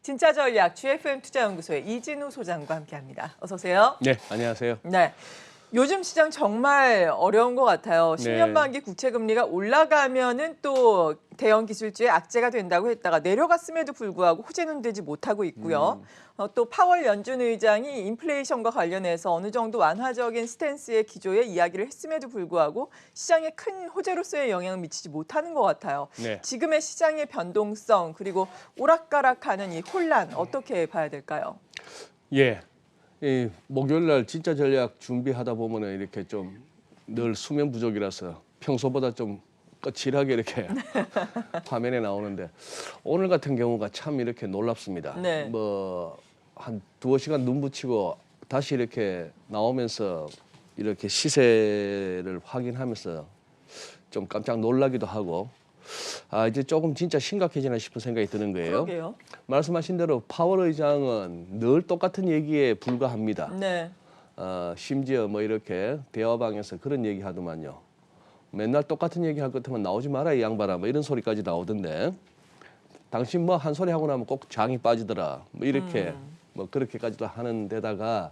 진짜 전략 GFM 투자연구소의 이진우 소장과 함께합니다. 어서 오세요. 네, 안녕하세요. 네. 요즘 시장 정말 어려운 것 같아요. 10년 만기 국채 금리가 올라가면은 또 대형 기술주의 악재가 된다고 했다가 내려갔음에도 불구하고 호재는 되지 못하고 있고요. 또 파월 연준 의장이 인플레이션과 관련해서 어느 정도 완화적인 스탠스의 기조의 이야기를 했음에도 불구하고 시장에 큰 호재로서의 영향을 미치지 못하는 것 같아요. 네. 지금의 시장의 변동성 그리고 오락가락하는 이 혼란 어떻게 봐야 될까요? 예, 이 목요일 날 진짜 전략 준비하다 보면은 이렇게 좀 늘 수면 부족이라서 평소보다 좀 거칠하게 이렇게 화면에 나오는데 오늘 같은 경우가 참 이렇게 놀랍습니다. 네. 뭐 한 두어 시간 눈 붙이고 다시 이렇게 나오면서 이렇게 시세를 확인하면서 좀 깜짝 놀라기도 하고 이제 조금 진짜 심각해지나 싶은 생각이 드는 거예요. 그러게요. 말씀하신 대로 파월 의장은 늘 똑같은 얘기에 불과합니다. 네. 심지어 뭐 이렇게 대화방에서 그런 얘기 하더만요. 맨날 똑같은 얘기 할 것 같으면 나오지 마라 이 양반아 뭐 이런 소리까지 나오던데 당신 뭐 한 소리 하고 나면 꼭 장이 빠지더라 뭐 이렇게 뭐 그렇게까지도 하는 데다가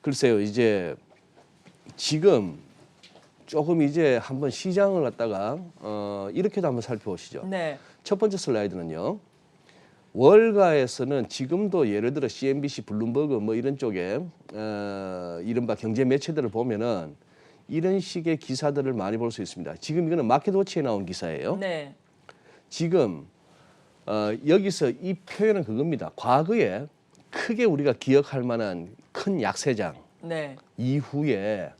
글쎄요 이제 지금 조금 이제 한번 시장을 갖다가 이렇게도 한번 살펴보시죠. 네. 첫 번째 슬라이드는요. 월가에서는 지금도 예를 들어 CNBC, 블룸버그 뭐 이런 쪽에 이른바 경제 매체들을 보면은 이런 식의 기사들을 많이 볼 수 있습니다. 지금 이거는 마켓워치에 나온 기사예요. 네. 지금 여기서 이 표현은 그겁니다. 과거에 크게 우리가 기억할 만한 큰 약세장 네. 이후에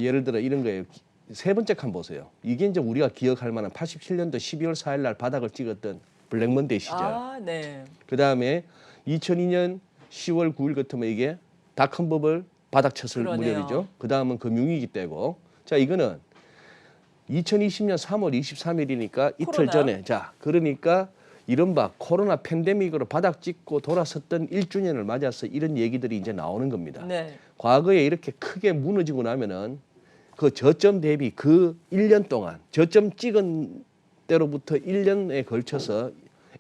예를 들어 이런 거예요. 세 번째 칸 보세요. 이게 이제 우리가 기억할 만한 87년도 12월 4일 날 바닥을 찍었던 블랙먼데이 시절. 네. 그다음에 2002년 10월 9일 같으면 이게 닷컴 버블 바닥 쳤을 그러네요. 무렵이죠. 그다음은 금융위기 때고. 자, 이거는 2020년 3월 23일이니까 이틀 코로나. 전에. 자, 그러니까 이른바 코로나 팬데믹으로 바닥 찍고 돌아섰던 1주년을 맞아서 이런 얘기들이 이제 나오는 겁니다. 네. 과거에 이렇게 크게 무너지고 나면은 그 저점 대비 그 1년 동안 저점 찍은 때로부터 1년에 걸쳐서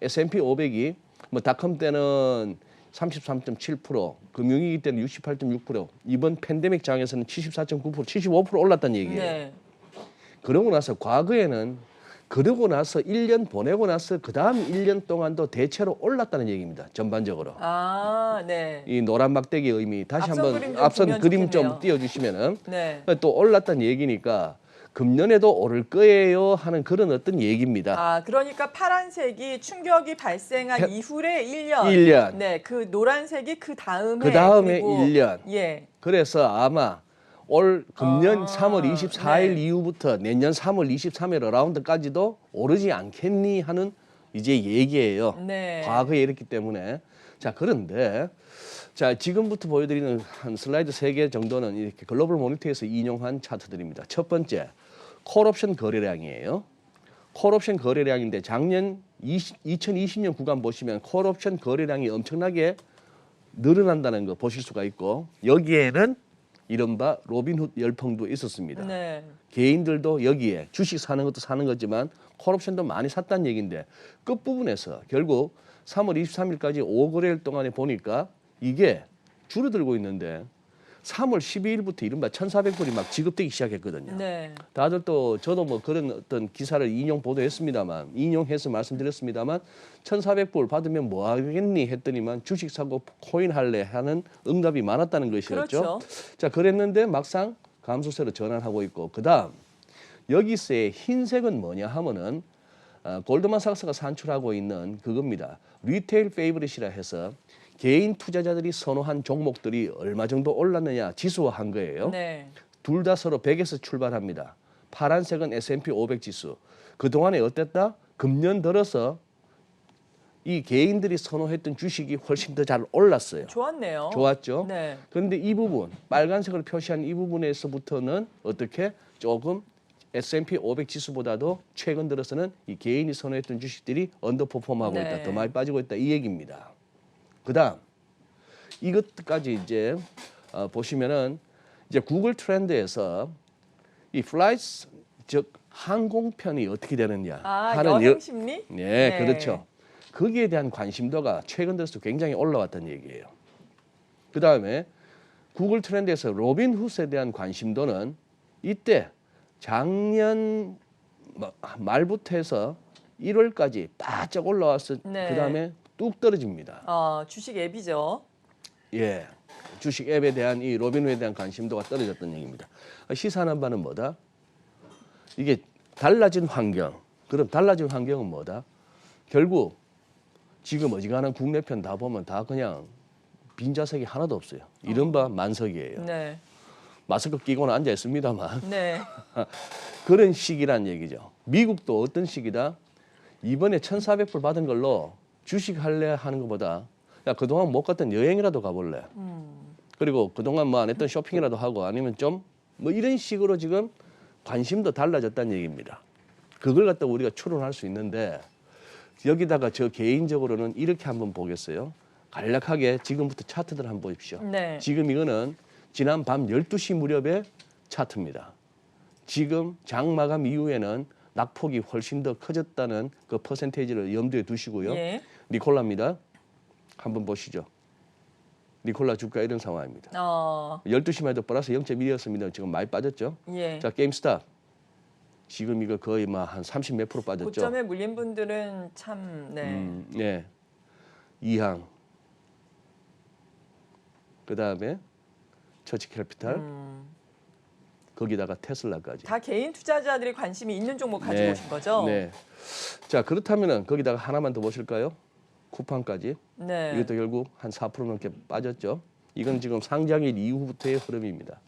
S&P 500이 뭐 닷컴 때는 33.7%, 금융위기 때는 68.6%, 이번 팬데믹 장에서는 74.9%, 75% 올랐다는 얘기예요. 네. 그러고 나서 과거에는 그러고 나서 1년 보내고 나서 그 다음 1년 동안도 대체로 올랐다는 얘기입니다. 전반적으로. 네. 이 노란 막대기의 의미 다시 앞선 한번 그림 좀 앞선 보면 그림 좋겠네요. 좀 띄워주시면은 네. 또 올랐다는 얘기니까 금년에도 오를 거예요 하는 그런 어떤 얘기입니다. 그러니까 파란색이 충격이 발생한 이후에 1년. 1년. 네, 그 노란색이 그 다음에. 그 다음에 그리고 1년. 예. 그래서 아마 올 금년 아, 3월 24일 네. 이후부터 내년 3월 23일 어라운드까지도 오르지 않겠니 하는 이제 얘기예요. 네. 과거에 이랬기 때문에. 자, 그런데 자, 지금부터 보여드리는 한 슬라이드 3개 정도는 이렇게 글로벌 모니터에서 인용한 차트들입니다. 첫 번째, 콜옵션 거래량이에요. 콜옵션 거래량인데 작년 2020년 구간 보시면 콜옵션 거래량이 엄청나게 늘어난다는 거 보실 수가 있고 여기에는 이른바 로빈훗 열풍도 있었습니다. 네. 개인들도 여기에 주식 사는 것도 사는 거지만 콜옵션도 많이 샀다는 얘기인데 끝부분에서 결국 3월 23일까지 5거래일 동안에 보니까 이게 줄어들고 있는데 3월 12일부터 이른바 1,400불이 막 지급되기 시작했거든요. 네. 다들 또 저도 뭐 그런 어떤 기사를 보도했습니다만 인용해서 말씀드렸습니다만 1,400불 받으면 뭐 하겠니 했더니만 주식 사고 코인 할래 하는 응답이 많았다는 것이었죠. 그렇죠. 자, 그랬는데 막상 감소세로 전환하고 있고 그다음 여기서의 흰색은 뭐냐 하면은 골드만삭스가 산출하고 있는 그겁니다. 리테일 페이버릿이라 해서 개인 투자자들이 선호한 종목들이 얼마 정도 올랐느냐 지수화한 거예요. 네. 둘 다 서로 100에서 출발합니다. 파란색은 S&P 500 지수. 그동안에 어땠다? 금년 들어서 이 개인들이 선호했던 주식이 훨씬 더 잘 올랐어요. 좋았네요. 좋았죠? 네. 그런데 이 부분, 빨간색으로 표시한 이 부분에서부터는 어떻게 조금 S&P 500 지수보다도 최근 들어서는 이 개인이 선호했던 주식들이 언더퍼폼하고 네. 있다. 더 많이 빠지고 있다. 이 얘기입니다. 그다음 이것까지 이제 보시면은 이제 구글 트렌드에서 이 플라이트 즉 항공편이 어떻게 되느냐 하는 여행 심리? 네, 그렇죠. 거기에 대한 관심도가 최근 들어서 굉장히 올라왔다는 얘기예요. 그 다음에 구글 트렌드에서 로빈훗에 대한 관심도는 이때 작년 말부터 해서 1월까지 바짝 올라와서 네. 그 다음에 뚝 떨어집니다. 주식 앱이죠. 예, 주식 앱에 대한 이 로빈훗에 대한 관심도가 떨어졌다는 얘기입니다. 시사하는 바는 뭐다? 이게 달라진 환경. 그럼 달라진 환경은 뭐다? 결국 지금 어지간한 국내편 다 보면 다 그냥 빈자석이 하나도 없어요. 이른바 만석이에요. 네. 마스크 끼고는 앉아 있습니다만 네. 그런 시기란 얘기죠. 미국도 어떤 시기다? 이번에 1,400불 받은 걸로 주식 할래 하는 것보다 야 그동안 못 갔던 여행이라도 가볼래. 그리고 그동안 뭐 안 했던 쇼핑이라도 하고 아니면 좀 뭐 이런 식으로 지금 관심도 달라졌다는 얘기입니다. 그걸 갖다 우리가 추론할 수 있는데 여기다가 저 개인적으로는 이렇게 한번 보겠어요. 간략하게 지금부터 차트들 한번 보십시오. 네. 지금 이거는 지난 밤 12시 무렵의 차트입니다. 지금 장 마감 이후에는 낙폭이 훨씬 더 커졌다는 그 퍼센테이지를 염두에 두시고요. 예. 니콜라입니다. 한번 보시죠. 니콜라 주가 이런 상황입니다. 12시만 해도 플러스 0.1이었습니다. 지금 많이 빠졌죠. 예. 자, 게임스탑. 지금 이거 거의 한 30 몇 프로 빠졌죠. 고점에 물린 분들은 참 네. 네. 이항. 그다음에 처치캐피탈. 거기다가 테슬라까지. 다 개인 투자자들이 관심이 있는 종목 가지고 오신 거죠? 네. 자, 그렇다면은 거기다가 하나만 더 보실까요? 쿠팡까지. 네. 이것도 결국 한 4% 넘게 빠졌죠. 이건 지금 상장일 이후부터의 흐름입니다.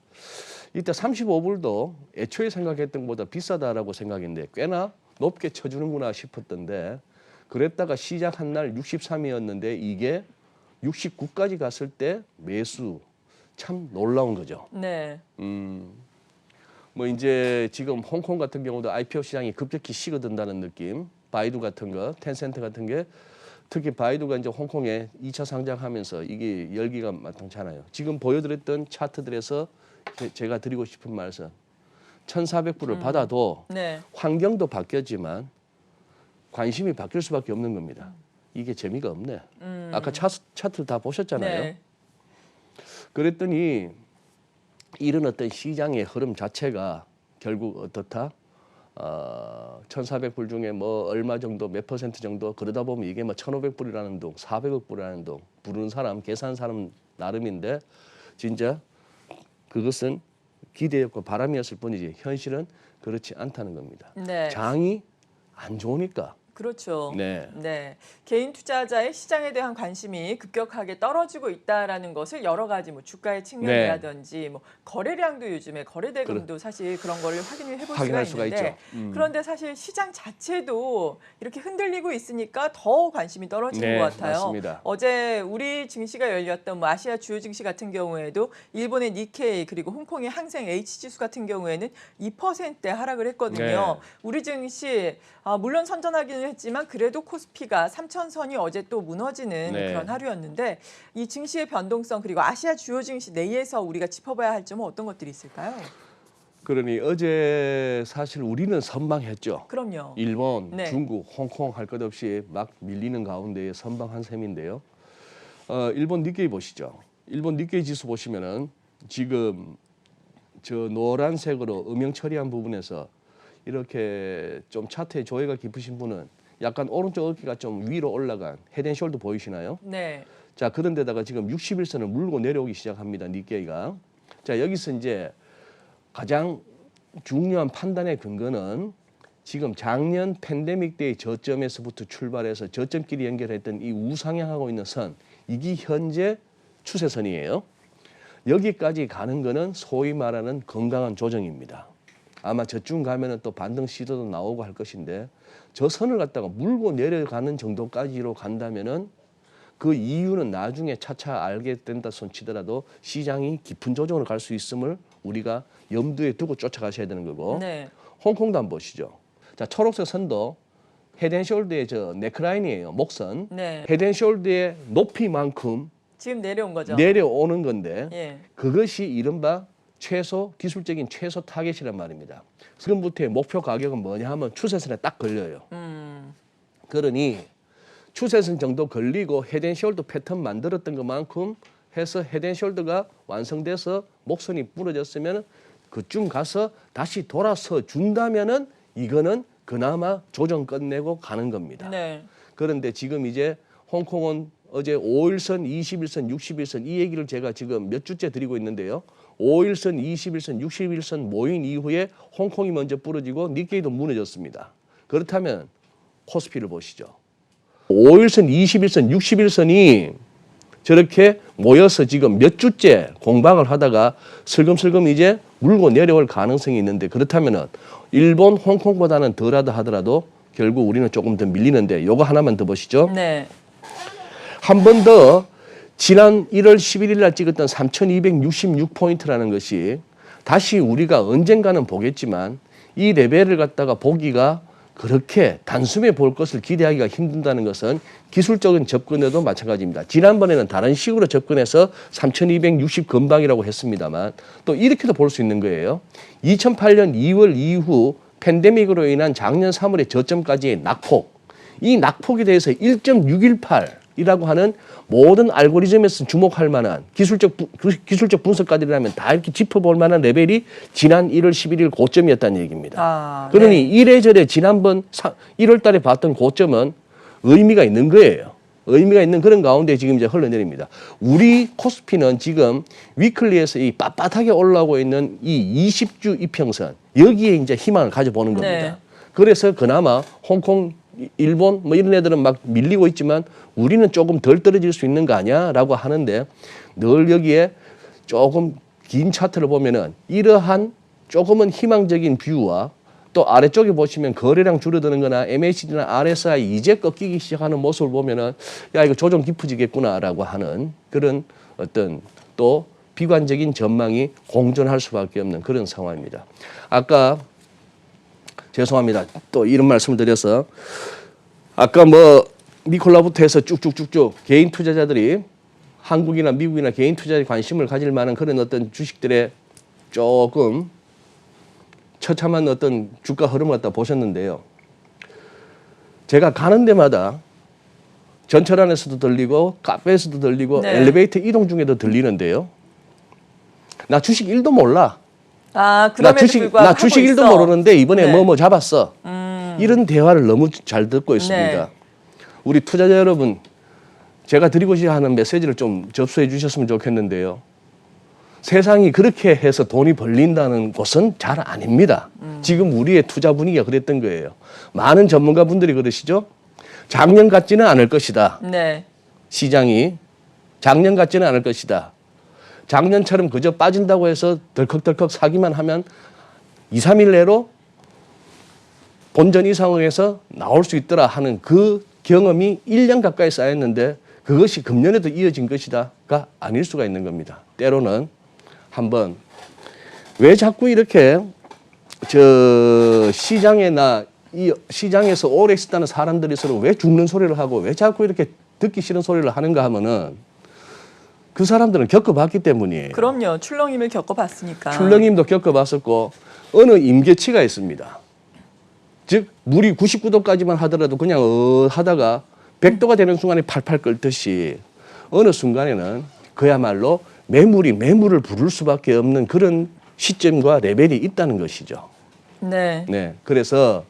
이때 35불도 애초에 생각했던 것보다 비싸다라고 생각했는데 꽤나 높게 쳐주는구나 싶었던데 그랬다가 시작한 날 63이었는데 이게 69까지 갔을 때 매수 참 놀라운 거죠. 네. 뭐 이제 지금 홍콩 같은 경우도 IPO 시장이 급격히 식어든다는 느낌. 바이두 같은 거, 텐센트 같은 게 특히 바이두가 이제 홍콩에 2차 상장하면서 이게 열기가 마땅찮아요. 지금 보여드렸던 차트들에서 제가 드리고 싶은 말씀. 1,400불을 받아도 네. 환경도 바뀌었지만 관심이 바뀔 수밖에 없는 겁니다. 이게 재미가 없네. 아까 차트 다 보셨잖아요. 네. 그랬더니 이런 어떤 시장의 흐름 자체가 결국 어떻다? 1,400불 중에 뭐 얼마 정도 몇 퍼센트 정도 그러다 보면 이게 뭐 1,500불이라는 동, 400억 불이라는 동 부르는 사람, 계산하는 사람 나름인데 진짜 그것은 기대였고 바람이었을 뿐이지 현실은 그렇지 않다는 겁니다. 네. 장이 안 좋으니까. 그렇죠. 네. 네. 개인 투자자의 시장에 대한 관심이 급격하게 떨어지고 있다라는 것을 여러 가지 뭐 주가의 측면이라든지 뭐 거래량도 요즘에 거래대금도 사실 그런 거를 확인을 해볼 확인할 수가 수가 있는데 있죠. 그런데 사실 시장 자체도 이렇게 흔들리고 있으니까 더 관심이 떨어지는 네, 것 같아요. 맞습니다. 어제 우리 증시가 열렸던 뭐 아시아 주요 증시 같은 경우에도 일본의 니케이 그리고 홍콩의 항생 H지수 같은 경우에는 2%대 하락을 했거든요. 네. 우리 증시 물론 선전하기는 했지만 그래도 코스피가 3,000선이 어제 또 무너지는 네. 그런 하루였는데 이 증시의 변동성 그리고 아시아 주요 증시 내에서 우리가 짚어봐야 할 점은 어떤 것들이 있을까요? 그러니 어제 사실 우리는 선방했죠. 그럼요. 일본, 네. 중국, 홍콩 할 것 없이 막 밀리는 가운데 선방한 셈인데요. 일본 니케이 보시죠. 일본 니케이 지수 보시면은 지금 저 노란색으로 음영 처리한 부분에서 이렇게 좀 차트에 조회가 깊으신 분은 약간 오른쪽 어깨가 좀 위로 올라간 헤드앤숄더 보이시나요? 네. 자, 그런 데다가 지금 61선을 물고 내려오기 시작합니다. 니케이가. 자, 여기서 이제 가장 중요한 판단의 근거는 지금 작년 팬데믹 때의 저점에서부터 출발해서 저점끼리 연결했던 이 우상향하고 있는 선, 이게 현재 추세선이에요. 여기까지 가는 거는 소위 말하는 건강한 조정입니다. 아마 저쯤 가면은 또 반등 시도도 나오고 할 것인데 저 선을 갖다가 물고 내려가는 정도까지로 간다면은 그 이유는 나중에 차차 알게 된다 손치더라도 시장이 깊은 조정으로 갈 수 있음을 우리가 염두에 두고 쫓아가셔야 되는 거고. 네. 홍콩도 한번 보시죠. 자, 초록색 선도 헤드앤숄더의 저 네크라인이에요. 목선. 네. 헤드앤숄더의 높이만큼 지금 내려온 거죠. 내려오는 건데 예. 그것이 이른바 기술적인 최소 타겟이란 말입니다. 지금부터의 목표 가격은 뭐냐 하면 추세선에 딱 걸려요. 그러니 추세선 정도 걸리고 헤드앤숄더 패턴 만들었던 것만큼 해서 헤드앤숄더가 완성돼서 목선이 부러졌으면 그쯤 가서 다시 돌아서 준다면은 이거는 그나마 조정 끝내고 가는 겁니다. 네. 그런데 지금 이제 홍콩은 어제 5일선, 20일선, 60일선 이 얘기를 제가 지금 몇 주째 드리고 있는데요. 5일선, 20일선, 60일선 모인 이후에 홍콩이 먼저 부러지고 니케이도 무너졌습니다. 그렇다면 코스피를 보시죠. 5일선, 20일선, 60일선이 저렇게 모여서 지금 몇 주째 공방을 하다가 슬금슬금 이제 물고 내려올 가능성이 있는데 그렇다면은 일본, 홍콩보다는 덜하다 하더라도 결국 우리는 조금 더 밀리는데 요거 하나만 더 보시죠. 네. 한 번 더 지난 1월 11일 날 찍었던 3266포인트라는 것이 다시 우리가 언젠가는 보겠지만 이 레벨을 갖다가 보기가 그렇게 단숨에 볼 것을 기대하기가 힘든다는 것은 기술적인 접근에도 마찬가지입니다. 지난번에는 다른 식으로 접근해서 3260 근방이라고 했습니다만 또 이렇게도 볼 수 있는 거예요. 2008년 2월 이후 팬데믹으로 인한 작년 3월의 저점까지의 낙폭, 이 낙폭에 대해서 1.618이라고 하는 모든 알고리즘에서 주목할 만한 기술적 분석가들이라면 다 이렇게 짚어볼 만한 레벨이 지난 1월 11일 고점이었다는 얘기입니다. 아, 그러니 네. 이래저래 지난번 1월 달에 봤던 고점은 의미가 있는 거예요. 의미가 있는 그런 가운데 지금 이제 흘러내립니다. 우리 코스피는 지금 위클리에서 이 빳빳하게 올라오고 있는 이 20주 이평선 여기에 이제 희망을 가져보는 겁니다. 네. 그래서 그나마 홍콩, 일본 뭐 이런 애들은 막 밀리고 있지만 우리는 조금 덜 떨어질 수 있는 거 아니야라고 하는데 늘 여기에 조금 긴 차트를 보면은 이러한 조금은 희망적인 뷰와 또 아래쪽에 보시면 거래량 줄어드는 거나 MACD나 RSI 이제 꺾이기 시작하는 모습을 보면은 야 이거 조정 깊어지겠구나라고 하는 그런 어떤 또 비관적인 전망이 공존할 수밖에 없는 그런 상황입니다. 아까 죄송합니다. 또 이런 말씀을 드려서 아까 뭐 니콜라부터 해서 쭉쭉쭉쭉 개인 투자자들이 한국이나 미국이나 개인 투자에 관심을 가질 만한 그런 어떤 주식들의 조금 처참한 어떤 주가 흐름을 갖다 보셨는데요. 제가 가는 데마다 전철 안에서도 들리고 카페에서도 들리고 네. 엘리베이터 이동 중에도 들리는데요. 나 주식 1도 몰라. 아, 그럼에도 불구하고 나 주식 하고 1도 있어. 모르는데 이번에 네. 뭐 잡았어. 이런 대화를 너무 잘 듣고 있습니다. 네. 우리 투자자 여러분, 제가 드리고 싶어 하는 메시지를 좀 접수해 주셨으면 좋겠는데요. 세상이 그렇게 해서 돈이 벌린다는 곳은 잘 아닙니다. 지금 우리의 투자 분위기가 그랬던 거예요. 많은 전문가분들이 그러시죠. 작년 같지는 않을 것이다. 네. 시장이 작년 같지는 않을 것이다. 작년처럼 그저 빠진다고 해서 덜컥덜컥 사기만 하면 2, 3일 내로 본전 이상에서 나올 수 있더라 하는 그 경험이 1년 가까이 쌓였는데 그것이 금년에도 이어진 것이다가 아닐 수가 있는 겁니다. 때로는 한번 왜 자꾸 이렇게 시장에서 오래 있었다는 사람들이 서로 왜 죽는 소리를 하고 왜 자꾸 이렇게 듣기 싫은 소리를 하는가 하면은 그 사람들은 겪어봤기 때문이에요. 그럼요. 출렁임을 겪어봤으니까. 출렁임도 겪어봤었고 어느 임계치가 있습니다. 즉 물이 99도까지만 하더라도 그냥 하다가 100도가 되는 순간에 팔팔 끓듯이 어느 순간에는 그야말로 매물을 부를 수밖에 없는 그런 시점과 레벨이 있다는 것이죠. 네. 네. 그래서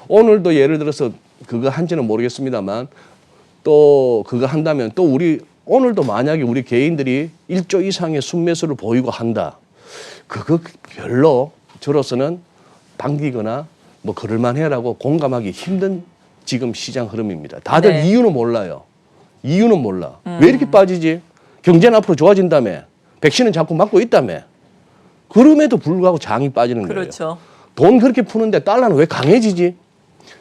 오늘도 예를 들어서 그거 한지는 모르겠습니다만 또 그거 한다면 또 우리 오늘도 만약에 우리 개인들이 1조 이상의 순매수를 보이고 한다. 그거 별로 저로서는 당기거나 뭐 그럴만해라고 공감하기 힘든 지금 시장 흐름입니다. 다들 네. 이유는 몰라요. 이유는 몰라. 왜 이렇게 빠지지? 경제는 앞으로 좋아진다며. 백신은 자꾸 맞고 있다며. 그럼에도 불구하고 장이 빠지는 거예요. 그렇죠. 돈 그렇게 푸는데 달러는 왜 강해지지?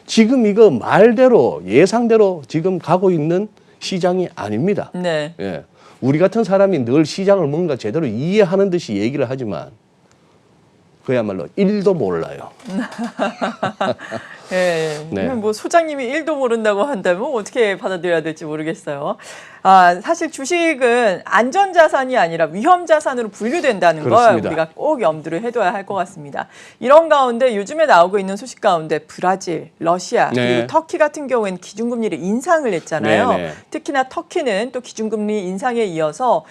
지금 이거 말대로 예상대로 지금 가고 있는 시장이 아닙니다. 네. 예. 우리 같은 사람이 늘 시장을 뭔가 제대로 이해하는 듯이 얘기를 하지만 그야말로 1도 몰라요. 예. 네. 뭐 소장님이 1도 모른다고 한다면 어떻게 받아들여야 될지 모르겠어요. 아, 사실 주식은 안전자산이 아니라 위험자산으로 분류된다는 걸 그렇습니다. 우리가 꼭 염두를 해둬야 할 것 같습니다. 이런 가운데 요즘에 나오고 있는 소식 가운데 브라질, 러시아, 네. 그리고 터키 같은 경우에는 기준금리를 인상을 했잖아요. 네, 네. 특히나 터키는 또 기준금리 인상에 이어서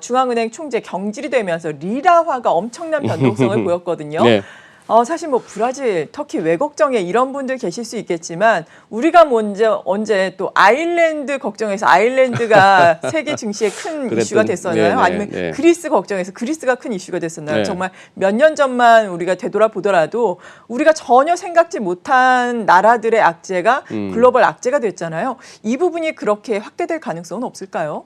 중앙은행 총재 경질이 되면서 리라화가 엄청난 변동성을 보였거든요. 네. 사실 뭐 브라질, 터키 왜 걱정해 이런 분들 계실 수 있겠지만 우리가 먼저 언제 또 아일랜드 걱정해서 아일랜드가 세계 증시에 큰 그랬던, 이슈가 됐었나요? 네네, 아니면 네. 그리스 걱정해서 그리스가 큰 이슈가 됐었나요? 네. 정말 몇 년 전만 우리가 되돌아보더라도 우리가 전혀 생각지 못한 나라들의 악재가 글로벌 악재가 됐잖아요. 이 부분이 그렇게 확대될 가능성은 없을까요?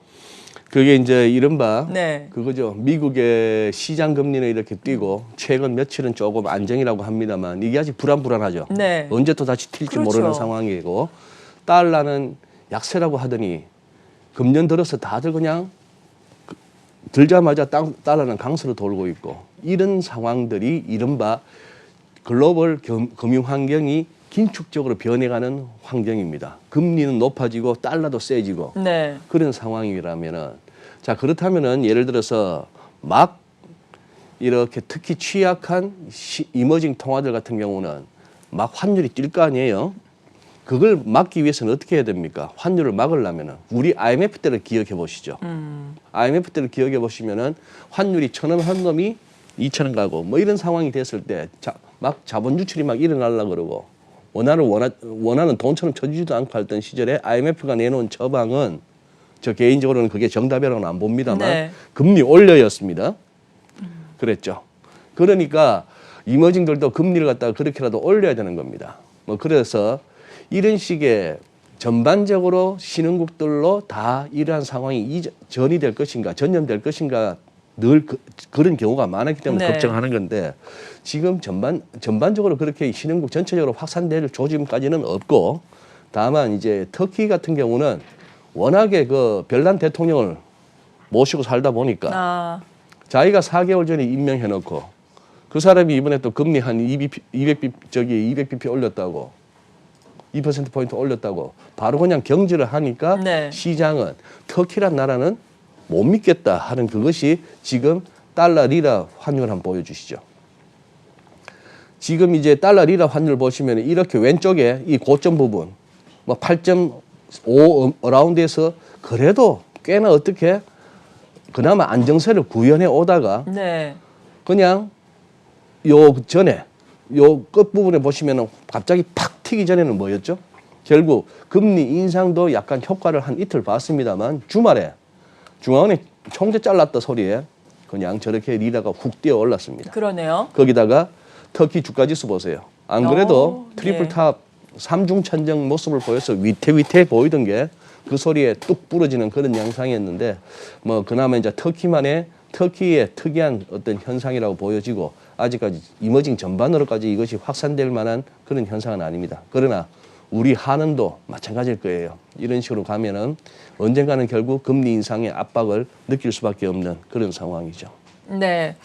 그게 이제 이른바 네. 그거죠. 미국의 시장 금리는 이렇게 뛰고 최근 며칠은 조금 안정이라고 합니다만 이게 아직 불안하죠. 네. 언제 또 다시 튈지 그렇죠. 모르는 상황이고 달러는 약세라고 하더니 금년 들어서 다들 그냥 들자마자 달러는 강세로 돌고 있고 이런 상황들이 이른바 글로벌 금융 환경이 긴축적으로 변해가는 환경입니다. 금리는 높아지고 달러도 세지고 네. 그런 상황이라면은 자 그렇다면은 예를 들어서 막 이렇게 특히 취약한 이머징 통화들 같은 경우는 막 환율이 뛸 거 아니에요. 그걸 막기 위해서는 어떻게 해야 됩니까? 환율을 막으려면은 우리 IMF 때를 기억해 보시죠. IMF 때를 기억해 보시면은 환율이 1,000원 한 놈이 2,000원 가고 뭐 이런 상황이 됐을 때 막 자본 유출이 막 일어나려고 그러고 원하는 돈처럼 쳐주지도 않고 했던 시절에 IMF가 내놓은 처방은 저 개인적으로는 그게 정답이라고는 안 봅니다만 네. 금리 올려였습니다. 그랬죠. 그러니까 이머징들도 금리를 갖다가 그렇게라도 올려야 되는 겁니다. 뭐 그래서 이런 식의 전반적으로 신흥국들로 다 이러한 상황이 전이될 것인가 전염될 것인가 늘 그런 경우가 많았기 때문에 네. 걱정하는 건데 지금 전반적으로 그렇게 신흥국 전체적으로 확산될 조짐까지는 없고 다만 이제 터키 같은 경우는 워낙에 그 별난 대통령을 모시고 살다 보니까 자기가 4개월 전에 임명해놓고 그 사람이 이번에 또 금리 한 200bp 올렸다고 2%포인트 올렸다고 바로 그냥 경질을 하니까 네. 시장은 터키란 나라는 못 믿겠다 하는 그것이 지금 달러 리라 환율 한번 보여주시죠. 지금 이제 달러 리라 환율 보시면 이렇게 왼쪽에 이 고점 부분 뭐 8.5 어라운드에서 그래도 꽤나 어떻게 그나마 안정세를 구현해 오다가 네. 그냥 요 전에 요 끝부분에 보시면은 갑자기 팍 튀기 전에는 뭐였죠? 결국 금리 인상도 약간 효과를 한 이틀 봤습니다만 주말에 중앙은행 총재 잘랐다 소리에 그냥 저렇게 리라가 훅 뛰어 올랐습니다. 그러네요. 거기다가 터키 주가지수 보세요. 안 그래도 트리플 네. 탑 삼중천정 모습을 보여서 위태위태 보이던 게 그 소리에 뚝 부러지는 그런 양상이었는데 뭐 그나마 이제 터키의 특이한 어떤 현상이라고 보여지고 아직까지 이머징 전반으로까지 이것이 확산될 만한 그런 현상은 아닙니다. 그러나 우리 한은도 마찬가지일 거예요. 이런 식으로 가면은 언젠가는 결국 금리 인상의 압박을 느낄 수밖에 없는 그런 상황이죠. 네.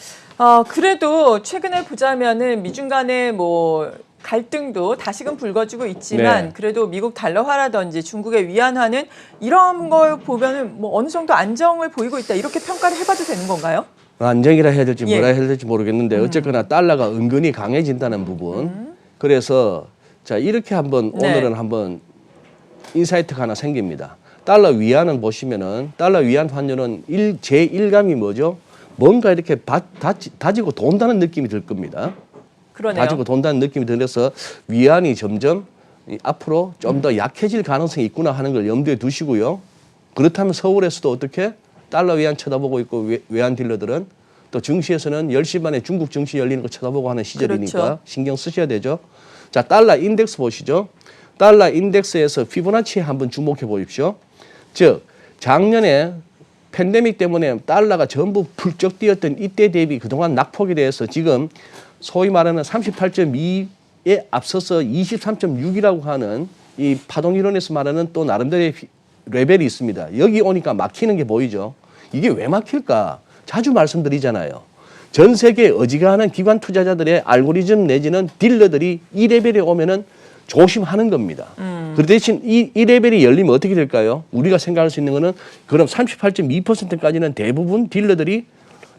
그래도 최근에 보자면은 미중 간의 뭐 갈등도 다시금 불거지고 있지만 네. 그래도 미국 달러화라든지 중국의 위안화는 이런 걸 보면은 뭐 어느 정도 안정을 보이고 있다 이렇게 평가를 해봐도 되는 건가요? 안정이라 해야 될지 예. 뭐라 해야 될지 모르겠는데 어쨌거나 달러가 은근히 강해진다는 부분. 그래서 자 이렇게 한번 네. 오늘은 한번 인사이트가 하나 생깁니다. 달러 위안은 보시면은 달러 위안 환율은 제 일감이 뭐죠? 뭔가 이렇게 다지고 돈다는 느낌이 들 겁니다. 그러네요. 다지고 돈다는 느낌이 들어서 위안이 점점 앞으로 좀 더 약해질 가능성이 있구나 하는 걸 염두에 두시고요. 그렇다면 서울에서도 어떻게 달러 위안 쳐다보고 있고 외환 딜러들은 또 증시에서는 10시 반에 중국 증시 열리는 거 쳐다보고 하는 시절이니까 그렇죠. 신경 쓰셔야 되죠. 자, 달러 인덱스 보시죠. 달러 인덱스에서 피보나치에 한번 주목해 보십시오. 즉 작년에 팬데믹 때문에 달러가 전부 풀쩍 뛰었던 이때 대비 그동안 낙폭에 대해서 지금 소위 말하는 38.2에 앞서서 23.6이라고 하는 이 파동 이론에서 말하는 또 나름대로의 레벨이 있습니다. 여기 오니까 막히는 게 보이죠. 이게 왜 막힐까? 자주 말씀드리잖아요. 전 세계 어지간한 기관 투자자들의 알고리즘 내지는 딜러들이 이 레벨에 오면은 조심하는 겁니다. 그 대신 이 레벨이 열리면 어떻게 될까요? 우리가 생각할 수 있는 거는 그럼 38.2%까지는 대부분 딜러들이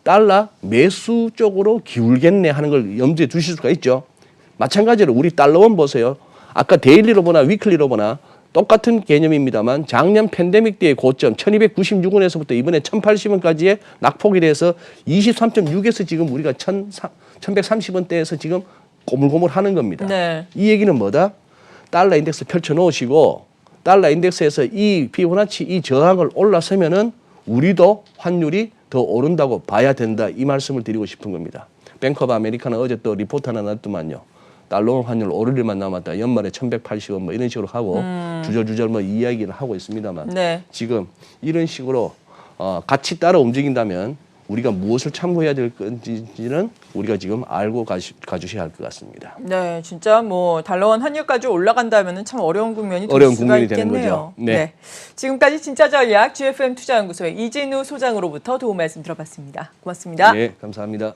달러 매수 쪽으로 기울겠네 하는 걸 염두에 두실 수가 있죠. 마찬가지로 우리 달러원 보세요. 아까 데일리로 보나 위클리로 보나 똑같은 개념입니다만 작년 팬데믹 때의 고점 1296원에서부터 이번에 1080원까지의 낙폭이 돼서 23.6에서 지금 우리가 1130원대에서 지금 고물고물 하는 겁니다. 네. 이 얘기는 뭐다? 달러 인덱스 펼쳐놓으시고 달러 인덱스에서 이 피보나치 이 저항을 올라서면은 우리도 환율이 더 오른다고 봐야 된다. 이 말씀을 드리고 싶은 겁니다. 뱅크 오브 아메리카는 어제 또 리포트 하나 놨더만요. 달러 환율 오를 일만 남았다. 연말에 1180원 뭐 이런 식으로 하고 주절주절 뭐 이야기를 하고 있습니다만 네. 지금 이런 식으로 같이 따라 움직인다면 우리가 무엇을 참고해야 될 건지는 우리가 지금 알고 가주셔야 할 것 같습니다. 네, 진짜 뭐 달러원 환율까지 올라간다면은 참 어려운 국면이 될 어려운 수가 국면이 되는 있겠네요. 거죠. 네. 지금까지 진짜 전략 GFM 투자연구소의 이진우 소장으로부터 도움 말씀 들어봤습니다. 고맙습니다. 네, 감사합니다.